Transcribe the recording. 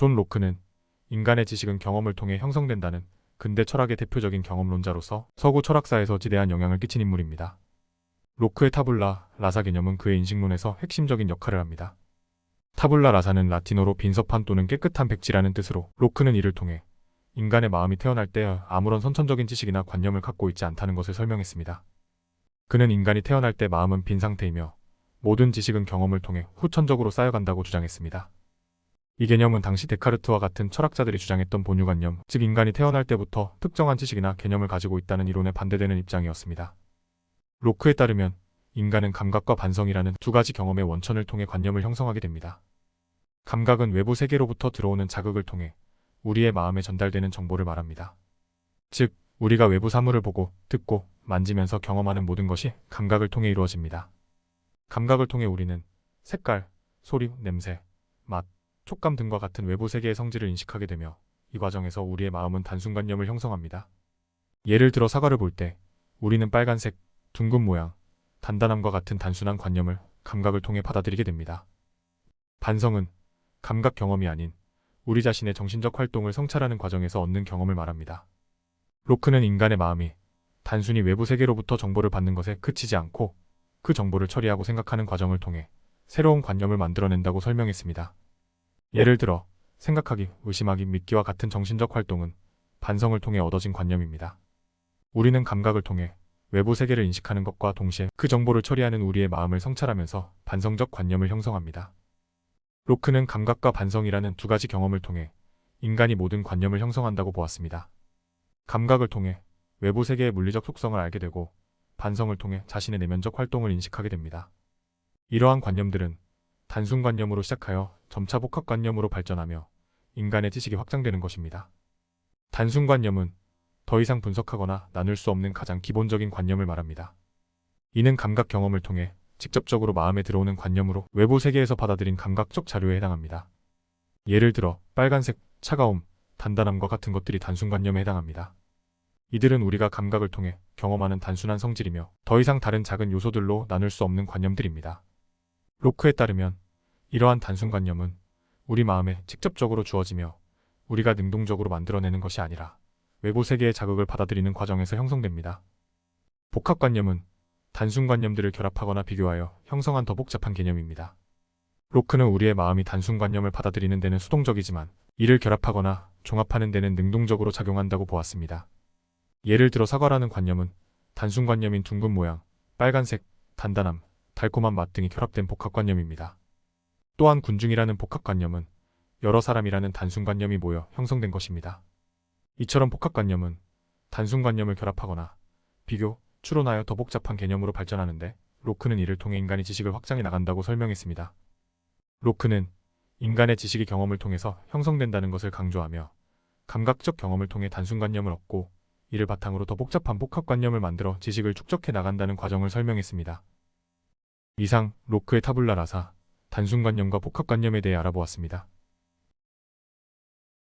존 로크는 인간의 지식은 경험을 통해 형성된다는 근대 철학의 대표적인 경험론자로서 서구 철학사에서 지대한 영향을 끼친 인물입니다. 로크의 타블라 라사 개념은 그의 인식론에서 핵심적인 역할을 합니다. 타블라 라사는 라틴어로 빈서판 또는 깨끗한 백지라는 뜻으로, 로크는 이를 통해 인간의 마음이 태어날 때 아무런 선천적인 지식이나 관념을 갖고 있지 않다는 것을 설명했습니다. 그는 인간이 태어날 때 마음은 빈 상태이며 모든 지식은 경험을 통해 후천적으로 쌓여간다고 주장했습니다. 이 개념은 당시 데카르트와 같은 철학자들이 주장했던 본유관념, 즉 인간이 태어날 때부터 특정한 지식이나 개념을 가지고 있다는 이론에 반대되는 입장이었습니다. 로크에 따르면 인간은 감각과 반성이라는 두 가지 경험의 원천을 통해 관념을 형성하게 됩니다. 감각은 외부 세계로부터 들어오는 자극을 통해 우리의 마음에 전달되는 정보를 말합니다. 즉, 우리가 외부 사물을 보고, 듣고, 만지면서 경험하는 모든 것이 감각을 통해 이루어집니다. 감각을 통해 우리는 색깔, 소리, 냄새, 맛, 촉감 등과 같은 외부 세계의 성질을 인식하게 되며 이 과정에서 우리의 마음은 단순관념을 형성합니다. 예를 들어 사과를 볼 때 우리는 빨간색, 둥근 모양, 단단함과 같은 단순한 관념을 감각을 통해 받아들이게 됩니다. 반성은 감각 경험이 아닌 우리 자신의 정신적 활동을 성찰하는 과정에서 얻는 경험을 말합니다. 로크는 인간의 마음이 단순히 외부 세계로부터 정보를 받는 것에 그치지 않고 그 정보를 처리하고 생각하는 과정을 통해 새로운 관념을 만들어낸다고 설명했습니다. 예를 들어 생각하기, 의심하기, 믿기와 같은 정신적 활동은 반성을 통해 얻어진 관념입니다. 우리는 감각을 통해 외부 세계를 인식하는 것과 동시에 그 정보를 처리하는 우리의 마음을 성찰하면서 반성적 관념을 형성합니다. 로크는 감각과 반성이라는 두 가지 경험을 통해 인간이 모든 관념을 형성한다고 보았습니다. 감각을 통해 외부 세계의 물리적 속성을 알게 되고 반성을 통해 자신의 내면적 활동을 인식하게 됩니다. 이러한 관념들은 단순관념으로 시작하여 점차 복합관념으로 발전하며 인간의 지식이 확장되는 것입니다. 단순관념은 더 이상 분석하거나 나눌 수 없는 가장 기본적인 관념을 말합니다. 이는 감각 경험을 통해 직접적으로 마음에 들어오는 관념으로 외부 세계에서 받아들인 감각적 자료에 해당합니다. 예를 들어 빨간색, 차가움, 단단함과 같은 것들이 단순관념에 해당합니다. 이들은 우리가 감각을 통해 경험하는 단순한 성질이며 더 이상 다른 작은 요소들로 나눌 수 없는 관념들입니다. 로크에 따르면 이러한 단순관념은 우리 마음에 직접적으로 주어지며 우리가 능동적으로 만들어내는 것이 아니라 외부 세계의 자극을 받아들이는 과정에서 형성됩니다. 복합관념은 단순관념들을 결합하거나 비교하여 형성한 더 복잡한 개념입니다. 로크는 우리의 마음이 단순관념을 받아들이는 데는 수동적이지만 이를 결합하거나 종합하는 데는 능동적으로 작용한다고 보았습니다. 예를 들어 사과라는 관념은 단순관념인 둥근 모양, 빨간색, 단단함, 달콤한 맛 등이 결합된 복합관념입니다. 또한 군중이라는 복합관념은 여러 사람이라는 단순관념이 모여 형성된 것입니다. 이처럼 복합관념은 단순관념을 결합하거나 비교, 추론하여 더 복잡한 개념으로 발전하는데 로크는 이를 통해 인간의 지식을 확장해 나간다고 설명했습니다. 로크는 인간의 지식이 경험을 통해서 형성된다는 것을 강조하며 감각적 경험을 통해 단순관념을 얻고 이를 바탕으로 더 복잡한 복합관념을 만들어 지식을 축적해 나간다는 과정을 설명했습니다. 이상 로크의 타블라 라사, 단순관념과 복합관념에 대해 알아보았습니다.